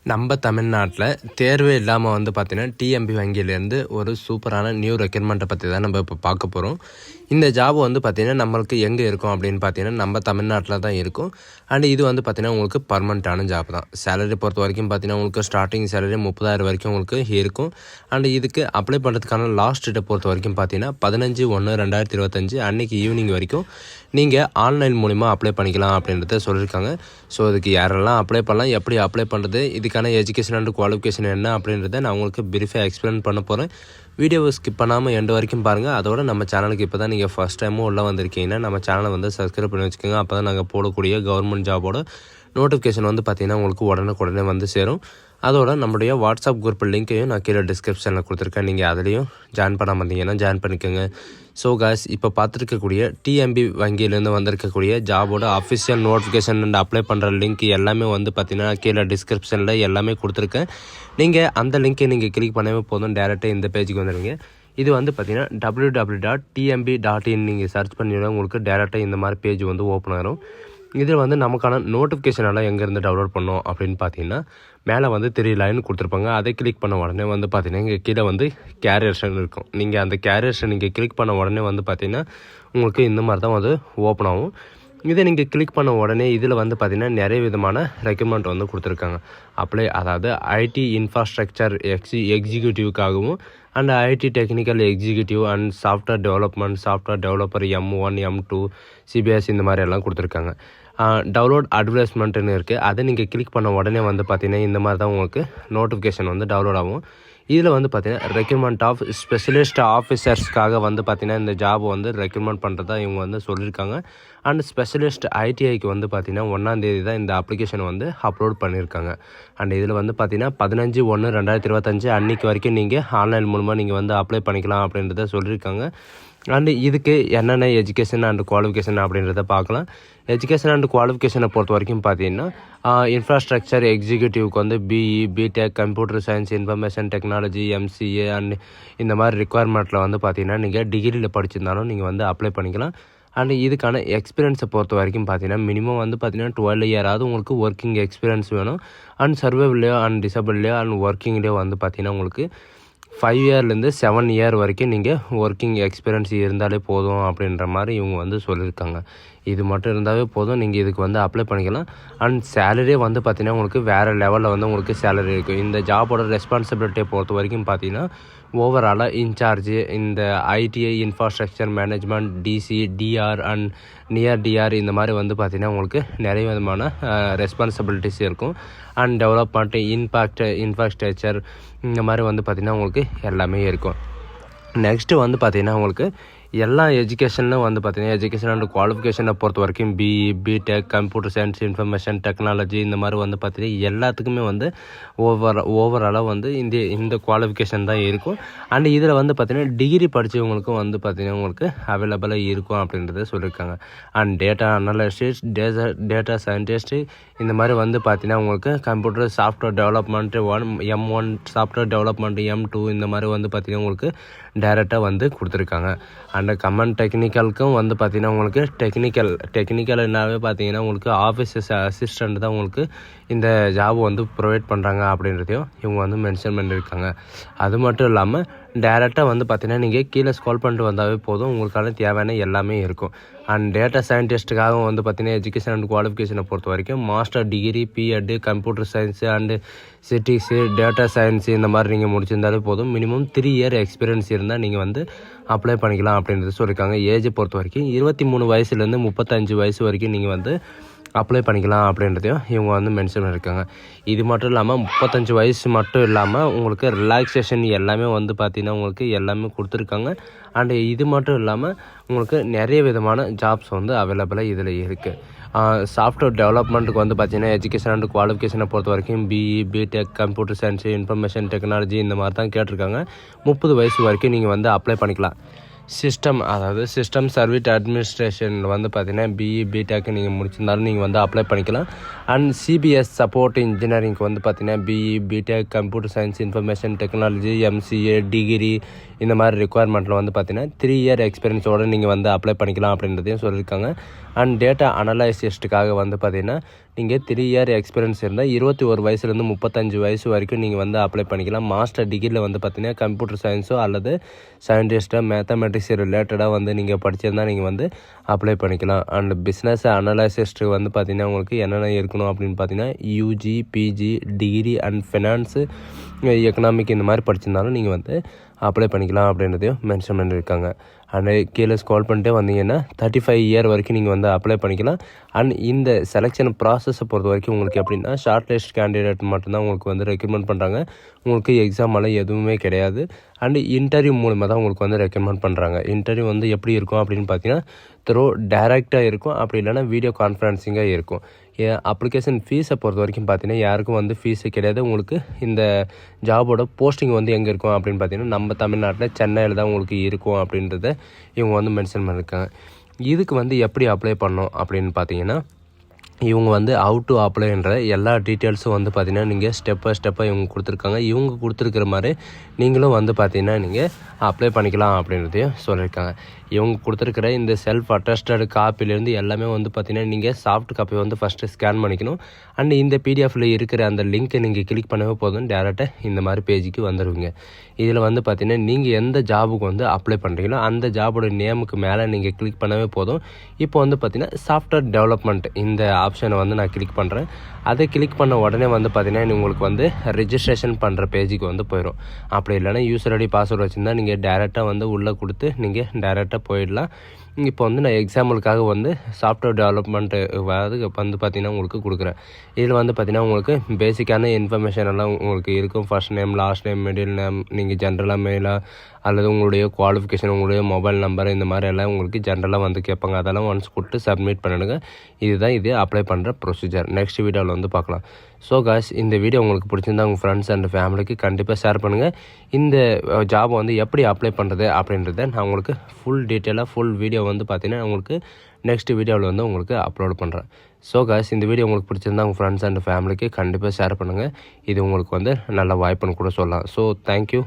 நம்ம தமிழ்நாட்டில் தேர்வே இல்லாமல் வந்து பார்த்திங்கன்னா டிஎம்பி வங்கியிலேருந்து ஒரு சூப்பரான நியூ ரெக்ரூட்மெண்ட்டை பற்றி தான் நம்ம இப்போ பார்க்க போகிறோம். இந்த ஜாப் வந்து பார்த்திங்கன்னா நம்மளுக்கு எங்கே இருக்கும் அப்படின்னு பார்த்தீங்கன்னா நம்ம தமிழ்நாட்டில் தான் இருக்கும். அண்ட் இது வந்து பார்த்திங்கன்னா உங்களுக்கு பர்மனெண்ட்டான ஜாப் தான். சேலரி பொறுத்த வரைக்கும் பார்த்திங்கன்னா உங்களுக்கு ஸ்டார்டிங் சேலரி 30,000 வரைக்கும் உங்களுக்கு இருக்கும். அண்ட் இதுக்கு அப்ளை பண்ணுறதுக்கான லாஸ்ட் டேட்டை பொறுத்த வரைக்கும் பார்த்தீங்கன்னா 15/1/2025 அன்றைக்கி ஈவினிங் வரைக்கும் நீங்கள் ஆன்லைன் மூலிமா அப்ளை பண்ணிக்கலாம் அப்படின்றத சொல்லியிருக்காங்க. ஸோ இதுக்கு யாரெல்லாம் அப்ளை பண்ணலாம், எப்படி அப்ளை பண்ணுறது, இதுக்கான எஜுகேஷன் அண்ட் குவாலிஃபிகேஷன் என்ன அப்படின்றத நான் உங்களுக்கு பிரீஃபாக எக்ஸ்பிளைன் பண்ண போகிறேன். வீடியோவை ஸ்கிப் பண்ணாமல் எண்டு வரைக்கும் பாருங்கள். அதோட நம்ம சேனலுக்கு இப்போ தான் நீங்கள் ஃபஸ்ட் டைமும் உள்ளே வந்திருக்கீங்கன்னா நம்ம சேனலை வந்து சப்ஸ்கிரைப் பண்ணி வச்சுக்கோங்க. அப்போ தான் நாங்கள் போடக்கூடிய கவர்மெண்ட் ஜாபோட நோட்டிஃபிகேஷன் வந்து பார்த்திங்கன்னா உங்களுக்கு உடனே வந்து சேரும். அதோட நம்மளுடைய வாட்ஸ்அப் குரூப் லிங்க்கையும் நான் கீழே டிஸ்கிரிப்ஷனில் கொடுத்துருக்கேன். நீங்கள் அதிலையும் ஜாயின் பண்ணாமல் இருந்தீங்கன்னா ஜாயின் பண்ணிக்கோங்க. ஸோ காய்ஸ், இப்போ பார்த்துருக்கக்கூடிய டிஎம்பி வங்கியிலேருந்து வந்திருக்கக்கூடிய ஜாபோட அஃபிஷியல் நோட்டிஃபிகேஷன் அண்ட் அப்ளை பண்ணுற லிங்க் எல்லாமே வந்து பார்த்திங்கன்னா கீழே டிஸ்கிரிப்ஷனில் எல்லாமே கொடுத்துருக்கேன். நீங்கள் அந்த லிங்க்கை நீங்கள் கிளிக் பண்ணவே போதும், டேரெக்டாக இந்த பேஜுக்கு வந்துடுங்க. இது வந்து பார்த்திங்கன்னா www.tmb.in நீங்கள் சர்ச் பண்ணிவிட உங்களுக்கு டேரெக்டாக இந்த மாதிரி பேஜ் வந்து ஓப்பன் ஆகிரும். இதில் வந்து நமக்கான நோட்டிஃபிகேஷன் எல்லாம் எங்கேருந்து டவுன்லோட் பண்ணோம் அப்படின்னு பார்த்தீங்கன்னா மேலே வந்து 3 லைன் கொடுத்துருப்பாங்க. அதை கிளிக் பண்ண உடனே வந்து பார்த்தீங்கன்னா இங்கே கீழே வந்து கேரியர்ஷன் இருக்கும். நீங்கள் அந்த கேரியர்ஷன் நீங்கள் கிளிக் பண்ண உடனே வந்து பார்த்தீங்கன்னா உங்களுக்கு இந்த மாதிரி தான் வந்து ஓப்பன் ஆகும். இதை நீங்கள் கிளிக் பண்ண உடனே இதில் வந்து பார்த்திங்கன்னா நிறைய விதமான ரெக்ரூட்மெண்ட் வந்து கொடுத்துருக்காங்க. அதாவது ஐடி இன்ஃப்ராஸ்ட்ரக்சர் எக்ஸிக்யூட்டிவ்க்காகவும் and IT technical executive and software development, software developer M1 M2 CBS இந்த மாதிரி எல்லாம் கொடுத்துருக்காங்க. டவுன்லோட் அட்வர்டைஸ்மெண்ட்டுன்னு இருக்குது. அதை நீங்கள் கிளிக் பண்ண உடனே வந்து பார்த்திங்கன்னா இந்த மாதிரி தான் உங்களுக்கு நோட்டிஃபிகேஷன் வந்து டவுன்லோட் ஆகும். இதில் வந்து பார்த்திங்கன்னா ரெக்ரூட்மெண்ட் ஆஃப் ஸ்பெஷலிஸ்ட் ஆஃபீஸர்ஸ்க்காக வந்து பார்த்திங்கன்னா இந்த ஜாப் வந்து ரெக்ரூட்மெண்ட் பண்ணுறதா இவங்க வந்து சொல்லியிருக்காங்க. அண்ட் ஸ்பெஷலிஸ்ட் ITIக்கு வந்து பார்த்திங்கன்னா 1ஆம் தேதி தான் இந்த அப்ளிகேஷன் வந்து அப்லோட் பண்ணியிருக்காங்க. அண்ட் இதில் வந்து பார்த்திங்கன்னா 15/1/2025 அன்றைக்கி வரைக்கும் நீங்கள் ஆன்லைன் மூலமாக நீங்கள் வந்து அப்ளை பண்ணிக்கலாம் அப்படின்றத சொல்லியிருக்காங்க. அண்டு இதுக்கு என்னென்ன எஜுகேஷன் அண்ட் குவாலிஃபிகேஷன் அப்படின்றத பார்க்கலாம். எஜுகேஷன் அண்ட் குவாலிஃபிகேஷனை பொறுத்த வரைக்கும் பார்த்தீங்கன்னா இன்ஃப்ராஸ்ட்ரக்சர் எக்ஸிக்யூட்டிவ்க்கு வந்து BE, BTech, computer science, information technology, MCA and இந்த மாதிரி ரிக்குவயர்மெண்ட்டில் வந்து பார்த்தீங்கன்னா நீங்கள் டிகிரியில் படிச்சிருந்தாலும் நீங்கள் வந்து அப்ளை பண்ணிக்கலாம். அண்ட் இதுக்கான எக்ஸ்பீரியன்ஸை பொறுத்த வரைக்கும் பார்த்தீங்கன்னா மினிமம் வந்து பார்த்தீங்கன்னா 12 இயராவது உங்களுக்கு ஒர்க்கிங் எக்ஸ்பீரியன்ஸ் வேணும். அண்ட் சர்வைவ்லேயோ அண்ட் டிசபிள்லேயோ அண்ட் ஒர்க்கிங்லேயோ வந்து பார்த்தீங்கன்னா உங்களுக்கு 5 இயர்லேருந்து 7 இயர் வரைக்கும் நீங்கள் ஒர்க்கிங் எக்ஸ்பீரியன்ஸ் இருந்தாலே போதும் அப்படின்ற மாதிரி இவங்க வந்து சொல்லியிருக்காங்க. இது மட்டும் இருந்தாவே போதும், நீங்கள் இதுக்கு வந்து அப்ளை பண்ணிக்கலாம். அண்ட் சேலரியே வந்து பார்த்திங்கன்னா உங்களுக்கு வேறு லெவலில் வந்து உங்களுக்கு சேலரி இருக்குது. இந்த ஜாபோட ரெஸ்பான்சிபிலிட்டியை பொறுத்த வரைக்கும் பார்த்தீங்கன்னா ஓவராலாக இன்சார்ஜ் இந்த ITI infrastructure management, DC, DR and near DR இந்த மாதிரி வந்து பார்த்திங்கன்னா உங்களுக்கு நிறைய விதமான ரெஸ்பான்சிபிலிட்டிஸ் இருக்கும். அண்ட் டெவலப்மெண்ட், இன்ஃப்ராஸ்ட்ரக்சர் இந்த மாதிரி வந்து பார்த்திங்கன்னா உங்களுக்கு எல்லாமே இருக்கும். நெக்ஸ்ட்டு வந்து பார்த்திங்கன்னா உங்களுக்கு எல்லா எஜுகேஷன்லும் வந்து பார்த்திங்கன்னா எஜுகேஷன் அண்ட் குவாலிஃபிகேஷனை பொறுத்த வரைக்கும் BE, BTech, computer science, information technology இந்த மாதிரி வந்து பார்த்திங்கன்னா எல்லாத்துக்குமே வந்து ஓவராலாக வந்து இந்த குவாலிஃபிகேஷன் தான் இருக்கும். அண்ட் இதில் வந்து பார்த்திங்கன்னா டிகிரி படித்தவங்களுக்கும் வந்து பார்த்திங்கன்னா உங்களுக்கு அவைலபிளாக இருக்கும் அப்படின்றத சொல்லியிருக்காங்க. And data analyst, data scientist இந்த மாதிரி வந்து பார்த்திங்கன்னா உங்களுக்கு computer software development M1, software development M2 இந்த மாதிரி வந்து பார்த்திங்கன்னா உங்களுக்கு டைரெக்டாக வந்து கொடுத்துருக்காங்க. அண்ட் கமெண்ட் டெக்னிக்கலுக்கும் வந்து பார்த்திங்கன்னா உங்களுக்கு டெக்னிக்கல் என்னாவே பார்த்திங்கன்னா உங்களுக்கு ஆஃபீஸ் அசிஸ்டண்ட் தான் உங்களுக்கு இந்த ஜாப் வந்து ப்ரொவைட் பண்ணுறாங்க அப்படின்றதையும் இவங்க வந்து மென்ஷன் பண்ணியிருக்காங்க. அது மட்டும் இல்லாமல் டேரெக்டாக வந்து பார்த்திங்கன்னா நீங்கள் கீழே ஸ்க்ரோல் பண்ணிட்டு வந்தாவே போதும், உங்களுக்கான தேவையான எல்லாமே இருக்கும். அண்ட் டேட்டா சயின்டிஸ்ட்டுக்காகவும் வந்து பார்த்திங்கன்னா எஜுகேஷன் அண்ட் குவாலிஃபிகேஷனை பொறுத்த வரைக்கும் master degree, PEd, computer science and statistics, data science இந்த மாதிரி நீங்கள் முடிச்சிருந்தாலே போதும். மினிமம் 3 இயர் எக்ஸ்பீரியன்ஸ் இருந்தால் நீங்கள் வந்து அப்ளை பண்ணிக்கலாம் அப்படின்றது சொல்லியிருக்காங்க. ஏஜை பொறுத்த வரைக்கும் 23 வயசுலேருந்து 35 வயசு வரைக்கும் நீங்கள் வந்து அப்ளை பண்ணிக்கலாம் அப்படின்றதையும் இவங்க வந்து மென்ஷன் பண்ணியிருக்காங்க. இது மட்டும் இல்லாமல் 35 வயசு மட்டும் இல்லாமல் உங்களுக்கு ரிலாக்ஸேஷன் எல்லாமே வந்து பார்த்திங்கன்னா உங்களுக்கு எல்லாமே கொடுத்துருக்காங்க. அண்டு இது மட்டும் இல்லாமல் உங்களுக்கு நிறைய விதமான ஜாப்ஸ் வந்து அவைலபிளாக இதில் இருக்குது. சாஃப்ட்வேர் டெவலப்மெண்ட்டுக்கு வந்து பார்த்திங்கன்னா எஜுகேஷன் அண்ட் குவாலிஃபிகேஷனை பொறுத்த வரைக்கும் BE, BTech, computer science, information technology இந்த மாதிரி தான் கேட்டிருக்காங்க. 30 வயசு வரைக்கும் நீங்கள் வந்து அப்ளை பண்ணிக்கலாம். சிஸ்டம் சர்வீஸ் அட்மினிஸ்ட்ரேஷன் வந்து பார்த்திங்கன்னா BE, BTech நீங்கள் முடிச்சிருந்தாலும் நீங்கள் வந்து அப்ளை பண்ணிக்கலாம். அண்ட் CBS சப்போர்ட் இன்ஜினியரிங்க்கு வந்து பார்த்திங்கன்னா BE, BTech, computer science, information technology, MCA, degree இந்த மாதிரி ரிக்குவயர்மெண்ட்டில் வந்து பார்த்திங்கன்னா 3 இயர் எக்ஸ்பீரியன்ஸோடு நீங்கள் வந்து அப்ளை பண்ணிக்கலாம் அப்படின்றதையும் சொல்லியிருக்காங்க. அண்ட் டேட்டா அனலைசிஸ்ட்டுக்காக வந்து பார்த்திங்கன்னா நீங்கள் 3 இயர் எக்ஸ்பீரியன்ஸ் இருந்தால் 21 வயசுலேருந்து 35 வயசு வரைக்கும் நீங்கள் வந்து அப்ளை பண்ணிக்கலாம். மாஸ்டர் டிகிரியில் வந்து பார்த்தீங்கன்னா கம்ப்யூட்டர் சயின்ஸோ அல்லது சயின்டிஸ்ட்டோ மேத்தமெட்டிக்ஸ் ரிலேட்டடாக வந்து நீங்கள் படிச்சிருந்தால் நீங்கள் வந்து அப்ளை பண்ணிக்கலாம். அண்ட் பிஸ்னஸ் அனலைசிஸ்ட்டு வந்து பார்த்தீங்கன்னா உங்களுக்கு என்னென்ன இருக்கணும் அப்படின்னு பார்த்தீங்கன்னா UG, PG, degree and finance, economic இந்த மாதிரி படிச்சிருந்தாலும் நீங்கள் வந்து அப்ளை பண்ணிக்கலாம் அப்படின்றதையும் மென்ஷன் பண்ணியிருக்காங்க. அண்ட் கீழே ஸ்க்ரோல் பண்ணிட்டே வந்தீங்கன்னா 35 இயர் வரைக்கும் நீங்கள் வந்து அப்ளை பண்ணிக்கலாம். அண்ட் இந்த செலெக்ஷன் ப்ராசஸை பொறுத்த வரைக்கும் உங்களுக்கு எப்படின்னா ஷார்ட் லிஸ்ட் கேண்டிடேட் மட்டும்தான் உங்களுக்கு வந்து ரெக்கமெண்ட் பண்ணுறாங்க. உங்களுக்கு எக்ஸாம் எல்லாம் எதுவுமே கிடையாது. அண்டு இன்டர்வியூ மூலமாக தான் உங்களுக்கு வந்து ரெக்கமெண்ட் பண்ணுறாங்க. இன்டர்வியூ வந்து எப்படி இருக்கும் அப்படின்னு பார்த்தீங்கன்னா டைரெக்டாக இருக்கும், அப்படி இல்லைனா வீடியோ கான்ஃபரன்சிங்காக இருக்கும். அப்ளிகேஷன் ஃபீஸை பொறுத்த வரைக்கும் பார்த்தீங்கன்னா யாருக்கும் வந்து ஃபீஸு கிடையாது. உங்களுக்கு இந்த ஜாபோட போஸ்டிங் வந்து எங்கே இருக்கும் அப்படின்னு பார்த்தீங்கன்னா நம்ம தமிழ்நாட்டில் சென்னையில் தான் உங்களுக்கு இருக்கும் அப்படின்றத இவங்க வந்து மென்ஷன் பண்ணியிருக்காங்க. இதுக்கு வந்து எப்படி அப்ளை பண்ணோம் அப்படின்னு பார்த்தீங்கன்னா இவங்க வந்து ஹவு டு அப்ளைன்ற எல்லா டீட்டெயில்ஸும் வந்து பார்த்தீங்கன்னா நீங்கள் ஸ்டெப்பாக இவங்க கொடுத்துருக்காங்க. இவங்க கொடுத்துருக்கிற மாதிரி நீங்களும் வந்து பார்த்தீங்கன்னா நீங்கள் அப்ளை பண்ணிக்கலாம் அப்படின்றதையும் சொல்லியிருக்காங்க. இவங்க கொடுத்துருக்கிற இந்த செல்ஃப் அட்டஸ்டட் காப்பிலேருந்து எல்லாமே வந்து பார்த்தீங்கன்னா நீங்கள் சாஃப்ட் காப்பி வந்து ஃபஸ்ட்டு ஸ்கேன் பண்ணிக்கணும். அண்ட் இந்த பிடிஎஃப்பில் இருக்கிற அந்த லிங்க்கை நீங்கள் கிளிக் பண்ணவே போதும், டேரெக்டாக இந்த மாதிரி பேஜுக்கு வந்துடுவீங்க. இதில் வந்து பார்த்தீங்கன்னா நீங்கள் எந்த ஜாபுக்கு வந்து அப்ளை பண்ணுறீங்களோ அந்த ஜாபோட நேமுக்கு மேலே நீங்கள் கிளிக் பண்ணவே போதும். இப்போ வந்து பார்த்தீங்கன்னா சாஃப்ட்வேர் டெவலப்மெண்ட் இந்த ஆப்ஷனை வந்து நான் கிளிக் பண்ணுறேன். அதை கிளிக் பண்ண உடனே வந்து பார்த்தீங்கன்னா உங்களுக்கு வந்து ரெஜிஸ்ட்ரேஷன் பண்ணுற பேஜுக்கு வந்து போயிடும். அப்படி இல்லைனா யூசர் ஐடி பாஸ்வேர்டு வச்சுருந்தா நீங்கள் டேரெக்டாக வந்து உள்ளே கொடுத்து நீங்கள் டேரெக்டாக போயிடலாம். இப்போ வந்து நான் எக்ஸாம்பிளுக்காக வந்து சாஃப்ட்வேர் டெவலப்மெண்ட்டு வந்து பார்த்திங்கன்னா உங்களுக்கு கொடுக்குறேன். இதில் வந்து பார்த்திங்கன்னா உங்களுக்கு பேசிக்கான இன்ஃபர்மேஷன் எல்லாம் உங்களுக்கு இருக்கும். First name, last name, middle name, நீங்கள் ஜென்ரலாக மெயிலாக அல்லது உங்களுடைய குவாலிஃபிகேஷன், உங்களுடைய மொபைல் நம்பர் இந்த மாதிரி எல்லாம் உங்களுக்கு ஜென்ரலாக வந்து கேட்பாங்க. அதெல்லாம் ஒன்ஸ் கொடுத்து சப்மிட் பண்ணிடுங்க. இதுதான் இது அப்ளை பண்ணுற ப்ரொசீஜர். நெக்ஸ்ட் வீடியோவில் வந்து பார்க்கலாம். ஸோ காய்ஸ், இந்த வீடியோ உங்களுக்கு பிடிச்சிருந்தா உங்கள் ஃப்ரெண்ட்ஸ் அண்ட் ஃபேமிலிக்கு கண்டிப்பாக ஷேர் பண்ணுங்கள். இந்த ஜாப் வந்து எப்படி அப்ளை பண்ணுறது அப்படின்றத நான் உங்களுக்கு ஃபுல் டீட்டெயிலாக ஃபுல் வீடியோ வந்து பார்த்தீங்கன்னா உங்களுக்கு நெக்ஸ்ட் வீடியோவில் வந்து உங்களுக்கு அப்லோட் பண்ணுறேன். ஸோ காய்ஸ், இந்த வீடியோ உங்களுக்கு பிடிச்சிருந்தா உங்கள் ஃப்ரெண்ட்ஸ் அண்ட் ஃபேமிலிக்கு கண்டிப்பாக ஷேர் பண்ணுங்கள். இது உங்களுக்கு வந்து நல்ல வாய்ப்புன்னு கூட சொல்லலாம். So thank you.